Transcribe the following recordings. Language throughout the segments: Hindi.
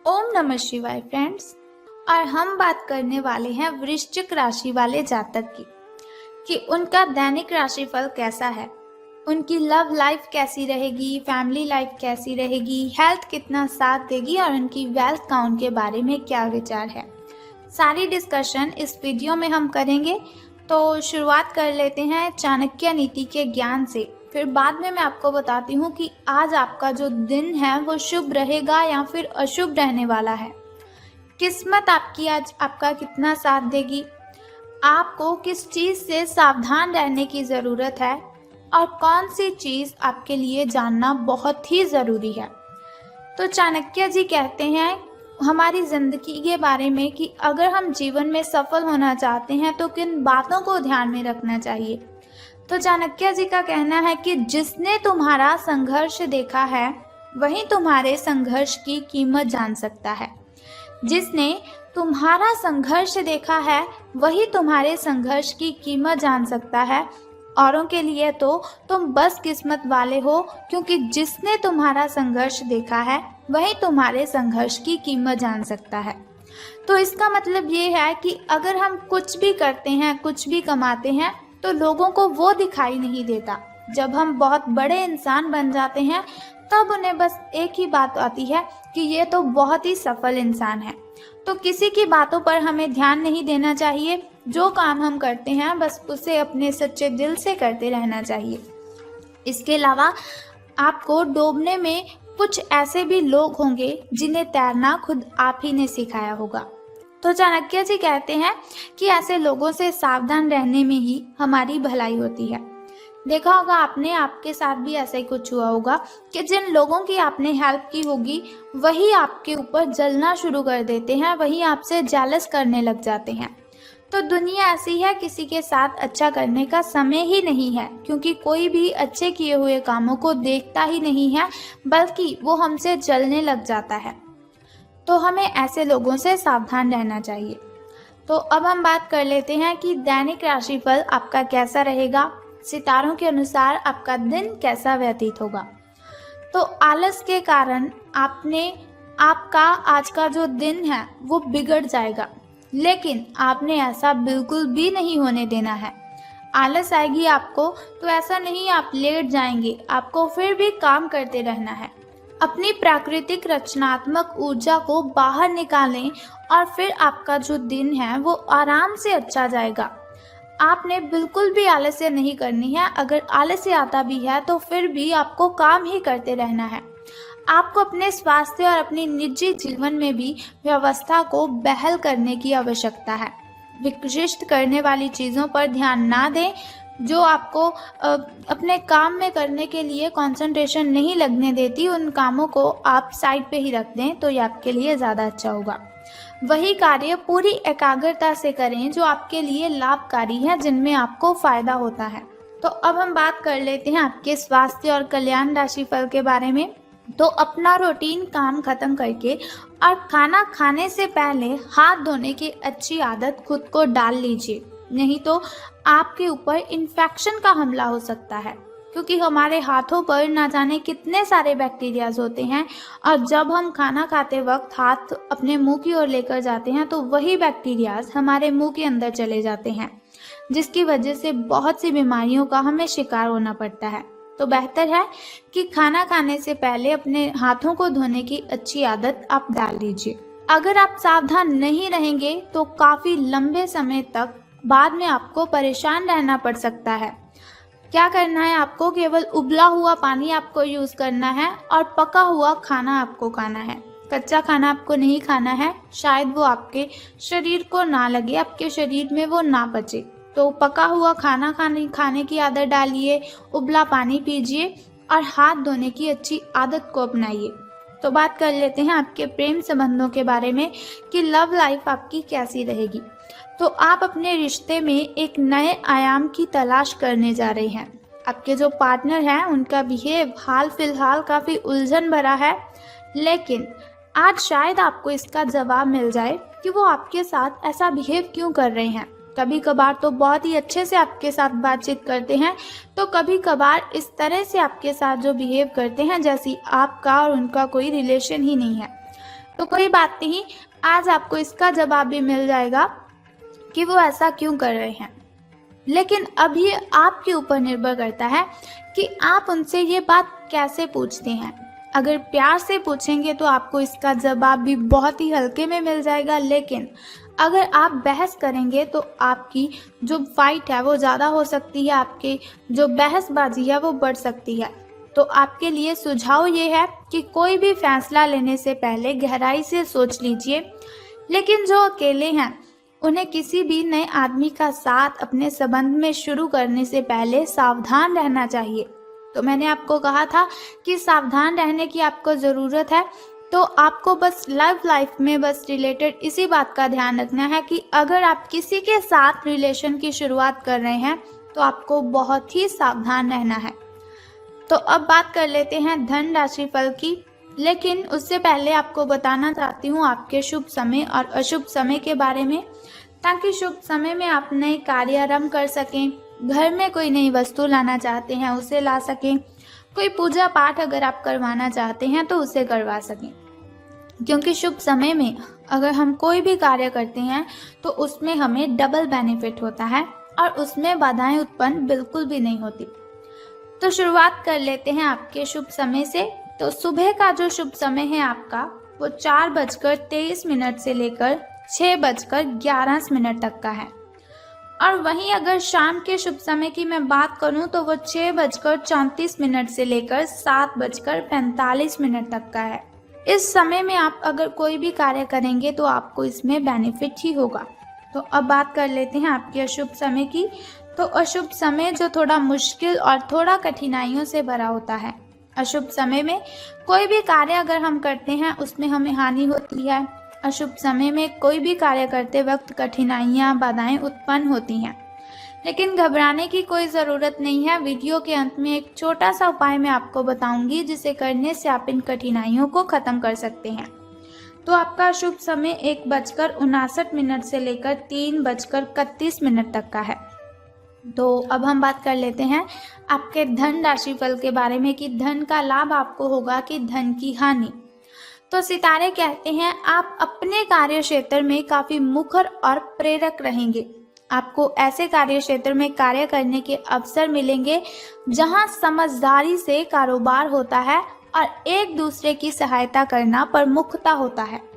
ओम नमः शिवाय फ्रेंड्स। और हम बात करने वाले हैं वृश्चिक राशि वाले जातक की कि उनका दैनिक राशिफल कैसा है, उनकी लव लाइफ कैसी रहेगी, फैमिली लाइफ कैसी रहेगी, हेल्थ कितना साथ देगी और उनकी वेल्थ काउंट के बारे में क्या विचार है। सारी डिस्कशन इस वीडियो में हम करेंगे। तो शुरुआत कर लेते हैं चाणक्य नीति के ज्ञान से। फिर बाद में मैं आपको बताती हूँ कि आज आपका जो दिन है वो शुभ रहेगा या फिर अशुभ रहने वाला है। किस्मत आपकी आज आपका कितना साथ देगी, आपको किस चीज़ से सावधान रहने की ज़रूरत है और कौन सी चीज़ आपके लिए जानना बहुत ही ज़रूरी है। तो चाणक्य जी कहते हैं हमारी ज़िंदगी के बारे में कि अगर हम जीवन में सफल होना चाहते हैं तो किन बातों को ध्यान में रखना चाहिए। तो चाणक्य जी का कहना है कि जिसने तुम्हारा संघर्ष देखा है वही तुम्हारे संघर्ष की कीमत जान सकता है। जिसने तुम्हारा संघर्ष देखा है वही तुम्हारे संघर्ष की कीमत जान सकता है। औरों के लिए तो तुम बस किस्मत वाले हो, क्योंकि जिसने तुम्हारा संघर्ष देखा है वही तुम्हारे संघर्ष की कीमत जान सकता है। तो इसका मतलब ये है कि अगर हम कुछ भी करते हैं, कुछ भी कमाते हैं, तो लोगों को वो दिखाई नहीं देता। जब हम बहुत बड़े इंसान बन जाते हैं तब उन्हें बस एक ही बात आती है कि ये तो बहुत ही सफल इंसान है। तो किसी की बातों पर हमें ध्यान नहीं देना चाहिए। जो काम हम करते हैं बस उसे अपने सच्चे दिल से करते रहना चाहिए। इसके अलावा आपको डूबने में कुछ ऐसे भी लोग होंगे जिन्हें तैरना खुद आप ही ने सिखाया होगा। तो चाणक्य जी कहते हैं कि ऐसे लोगों से सावधान रहने में ही हमारी भलाई होती है। देखा होगा आपने, आपके साथ भी ऐसा ही कुछ हुआ होगा कि जिन लोगों की आपने हेल्प की होगी वही आपके ऊपर जलना शुरू कर देते हैं, वही आपसे जेलस करने लग जाते हैं। तो दुनिया ऐसी है, किसी के साथ अच्छा करने का समय ही नहीं है, क्योंकि कोई भी अच्छे किए हुए कामों को देखता ही नहीं है, बल्कि वो हमसे जलने लग जाता है। तो हमें ऐसे लोगों से सावधान रहना चाहिए। तो अब हम बात कर लेते हैं कि दैनिक राशिफल आपका कैसा रहेगा, सितारों के अनुसार आपका दिन कैसा व्यतीत होगा। तो आलस के कारण आपका आज का जो दिन है वो बिगड़ जाएगा, लेकिन आपने ऐसा बिल्कुल भी नहीं होने देना है। आलस आएगी आपको तो ऐसा नहीं आप लेट जाएंगे, आपको फिर भी काम करते रहना है। अपनी प्राकृतिक रचनात्मक ऊर्जा को बाहर निकालें और फिर आपका जो दिन है वो आराम से अच्छा जाएगा। आपने बिल्कुल भी आलस्य नहीं करनी है। अगर आलस्य आता भी है तो फिर भी आपको काम ही करते रहना है। आपको अपने स्वास्थ्य और अपने निजी जीवन में भी व्यवस्था को बहाल करने की आवश्यकता है। विशिष्ट करने वाली चीज़ों पर ध्यान ना दें। जो आपको अपने काम में करने के लिए कंसंट्रेशन नहीं लगने देती, उन कामों को आप साइड पे ही रख दें तो ये आपके लिए ज़्यादा अच्छा होगा। वही कार्य पूरी एकाग्रता से करें जो आपके लिए लाभकारी है, जिनमें आपको फ़ायदा होता है। तो अब हम बात कर लेते हैं आपके स्वास्थ्य और कल्याण राशिफल के बारे में। तो अपना रूटीन काम खत्म करके और खाना खाने से पहले हाथ धोने की अच्छी आदत खुद को डाल लीजिए, नहीं तो आपके ऊपर इन्फेक्शन का हमला हो सकता है, क्योंकि हमारे हाथों पर ना जाने कितने सारे बैक्टीरियाज होते हैं। और जब हम खाना खाते वक्त हाथ अपने मुंह की ओर लेकर जाते हैं तो वही बैक्टीरियाज हमारे मुंह के अंदर चले जाते हैं, जिसकी वजह से बहुत सी बीमारियों का हमें शिकार होना पड़ता है। तो बेहतर है कि खाना खाने से पहले अपने हाथों को धोने की अच्छी आदत आप डाल लीजिए। अगर आप सावधान नहीं रहेंगे तो काफ़ी लंबे समय तक बाद में आपको परेशान रहना पड़ सकता है। क्या करना है आपको, केवल उबला हुआ पानी आपको यूज़ करना है और पका हुआ खाना आपको खाना है। कच्चा खाना आपको नहीं खाना है, शायद वो आपके शरीर को ना लगे, आपके शरीर में वो ना पचे। तो पका हुआ खाना खाने की आदत डालिए, उबला पानी पीजिए और हाथ धोने की अच्छी आदत को अपनाइए। तो बात कर लेते हैं आपके प्रेम संबंधों के बारे में कि लव लाइफ आपकी कैसी रहेगी। तो आप अपने रिश्ते में एक नए आयाम की तलाश करने जा रहे हैं। आपके जो पार्टनर हैं उनका बिहेव हाल फिलहाल काफ़ी उलझन भरा है, लेकिन आज शायद आपको इसका जवाब मिल जाए कि वो आपके साथ ऐसा बिहेव क्यों कर रहे हैं। कभी कभार तो बहुत ही अच्छे से आपके साथ बातचीत करते हैं, तो कभी कभार इस तरह से आपके साथ जो बिहेव करते हैं जैसी आपका और उनका कोई रिलेशन ही नहीं है। तो कोई बात नहीं, आज आपको इसका जवाब भी मिल जाएगा कि वो ऐसा क्यों कर रहे हैं। लेकिन अब ये आपके ऊपर निर्भर करता है कि आप उनसे ये बात कैसे पूछते हैं। अगर प्यार से पूछेंगे तो आपको इसका जवाब भी बहुत ही हल्के में मिल जाएगा, लेकिन अगर आप बहस करेंगे तो आपकी जो फाइट है वो ज़्यादा हो सकती है, आपकी जो बहसबाजी है वो बढ़ सकती है। तो आपके लिए सुझाव ये है कि कोई भी फैसला लेने से पहले गहराई से सोच लीजिए। लेकिन जो अकेले हैं उन्हें किसी भी नए आदमी का साथ अपने संबंध में शुरू करने से पहले सावधान रहना चाहिए। तो मैंने आपको कहा था कि सावधान रहने की आपको ज़रूरत है। तो आपको बस लव लाइफ में बस रिलेटेड इसी बात का ध्यान रखना है कि अगर आप किसी के साथ रिलेशन की शुरुआत कर रहे हैं तो आपको बहुत ही सावधान रहना है। तो अब बात कर लेते हैं धन राशि फल की। लेकिन उससे पहले आपको बताना चाहती हूँ आपके शुभ समय और अशुभ समय के बारे में, ताकि शुभ समय में आप नए कार्य आरंभ कर सकें, घर में कोई नई वस्तु लाना चाहते हैं उसे ला सकें, कोई पूजा पाठ अगर आप करवाना चाहते हैं तो उसे करवा सकें। क्योंकि शुभ समय में अगर हम कोई भी कार्य करते हैं तो उसमें हमें डबल बेनिफिट होता है और उसमें बाधाएं उत्पन्न बिल्कुल भी नहीं होती। तो शुरुआत कर लेते हैं आपके शुभ समय से। तो सुबह का जो शुभ समय है आपका वो 4:23 से लेकर 6:11 तक का है। और वहीं अगर शाम के शुभ समय की मैं बात करूं तो वो 6:34 से लेकर 7:45 तक का है। इस समय में आप अगर कोई भी कार्य करेंगे तो आपको इसमें बेनिफिट ही होगा। तो अब बात कर लेते हैं आपके अशुभ समय की। तो अशुभ समय जो थोड़ा मुश्किल और थोड़ा कठिनाइयों से भरा होता है। अशुभ समय में कोई भी कार्य अगर हम करते हैं उसमें हमें हानि होती है। अशुभ समय में कोई भी कार्य करते वक्त कठिनाइयाँ बाधाएं उत्पन्न होती हैं। लेकिन घबराने की कोई ज़रूरत नहीं है। वीडियो के अंत में एक छोटा सा उपाय मैं आपको बताऊंगी जिसे करने से आप इन कठिनाइयों को ख़त्म कर सकते हैं। तो आपका शुभ समय 1:59 से लेकर 3:31 तक का है। तो अब हम बात कर लेते हैं आपके धन राशि फल के बारे में कि धन का लाभ आपको होगा कि धन की हानि। तो सितारे कहते हैं आप अपने कार्य क्षेत्र में काफ़ी मुखर और प्रेरक रहेंगे। आपको ऐसे कार्य क्षेत्र में कार्य करने के अवसर मिलेंगे जहां समझदारी से कारोबार होता है और एक दूसरे की सहायता करना प्रमुखता होता है।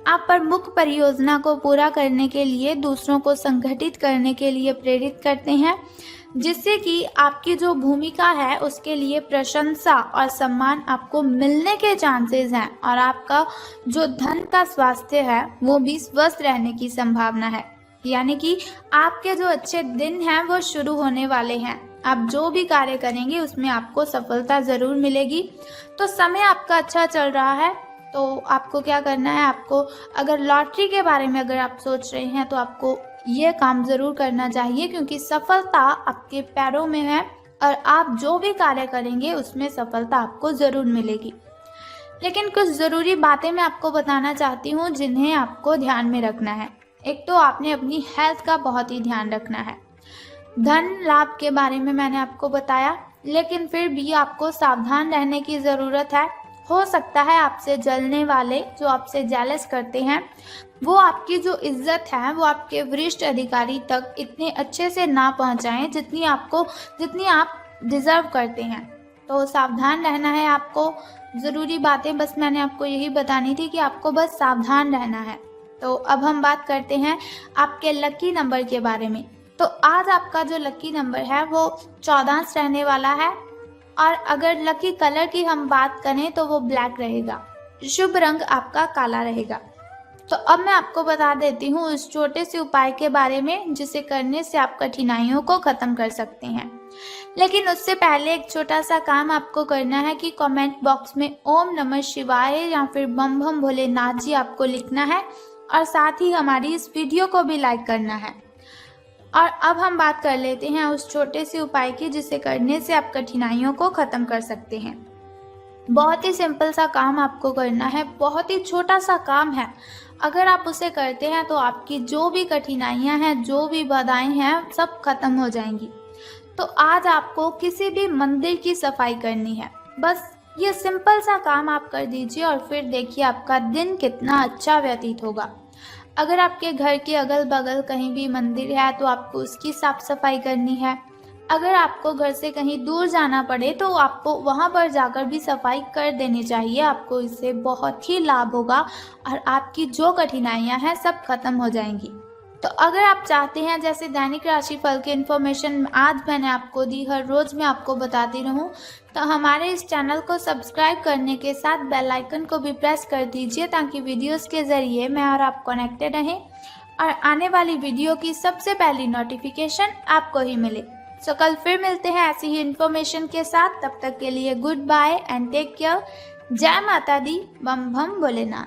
आप प्रमुख परियोजना को पूरा करने के लिए दूसरों को संगठित करने के लिए प्रेरित करते हैं, जिससे कि आपकी जो भूमिका है उसके लिए प्रशंसा और सम्मान आपको मिलने के चांसेस हैं और आपका जो धन का स्वास्थ्य है वो भी स्वस्थ रहने की संभावना है। यानी कि आपके जो अच्छे दिन हैं वो शुरू होने वाले हैं। आप जो भी कार्य करेंगे उसमें आपको सफलता ज़रूर मिलेगी। तो समय आपका अच्छा चल रहा है। तो आपको क्या करना है, आपको अगर लॉटरी के बारे में अगर आप सोच रहे हैं तो आपको ये काम ज़रूर करना चाहिए, क्योंकि सफलता आपके पैरों में है और आप जो भी कार्य करेंगे उसमें सफलता आपको ज़रूर मिलेगी। लेकिन कुछ ज़रूरी बातें मैं आपको बताना चाहती हूँ जिन्हें आपको ध्यान में रखना है। एक तो आपने अपनी हेल्थ का बहुत ही ध्यान रखना है। धन लाभ के बारे में मैंने आपको बताया, लेकिन फिर भी आपको सावधान रहने की ज़रूरत है। हो सकता है आपसे जलने वाले, जो आपसे जेलस करते हैं, वो आपकी जो इज्जत है वो आपके वरिष्ठ अधिकारी तक इतने अच्छे से ना पहुंचाएं जितनी आप डिज़र्व करते हैं। तो सावधान रहना है आपको। ज़रूरी बातें बस मैंने आपको यही बतानी थी कि आपको बस सावधान रहना है। तो अब हम बात करते हैं आपके लकी नंबर के बारे में। तो आज आपका जो लकी नंबर है वो 14 रहने वाला है और अगर लकी कलर की हम बात करें तो वो ब्लैक रहेगा। शुभ रंग आपका काला रहेगा। तो अब मैं आपको बता देती हूँ उस छोटे से उपाय के बारे में जिसे करने से आप कठिनाइयों को ख़त्म कर सकते हैं। लेकिन उससे पहले एक छोटा सा काम आपको करना है कि कमेंट बॉक्स में ओम नमः शिवाय या फिर बम बम भोलेनाथ जी आपको लिखना है और साथ ही हमारी इस वीडियो को भी लाइक करना है। और अब हम बात कर लेते हैं उस छोटे से उपाय की जिसे करने से आप कठिनाइयों को ख़त्म कर सकते हैं। बहुत ही सिंपल सा काम आपको करना है, बहुत ही छोटा सा काम है। अगर आप उसे करते हैं तो आपकी जो भी कठिनाइयां हैं, जो भी बाधाएं हैं, सब खत्म हो जाएंगी। तो आज आपको किसी भी मंदिर की सफाई करनी है। बस ये सिंपल सा काम आप कर दीजिए और फिर देखिए आपका दिन कितना अच्छा व्यतीत होगा। अगर आपके घर के अगल-बगल कहीं भी मंदिर है तो आपको उसकी साफ-सफाई करनी है। अगर आपको घर से कहीं दूर जाना पड़े तो आपको वहाँ पर जाकर भी सफाई कर देनी चाहिए। आपको इससे बहुत ही लाभ होगा और आपकी जो कठिनाइयाँ हैं सब खत्म हो जाएँगी। तो अगर आप चाहते हैं जैसे दैनिक राशिफल की इन्फॉर्मेशन आज मैंने आपको दी, हर रोज़ मैं आपको बताती रहूं, तो हमारे इस चैनल को सब्सक्राइब करने के साथ बेल आइकन को भी प्रेस कर दीजिए ताकि वीडियोस के ज़रिए मैं और आप कनेक्टेड रहें और आने वाली वीडियो की सबसे पहली नोटिफिकेशन आपको ही मिले। सो कल फिर मिलते हैं ऐसी ही इन्फॉर्मेशन के साथ। तब तक के लिए goodbye and take care. जय माता दी, बम बम भोलेनाथ।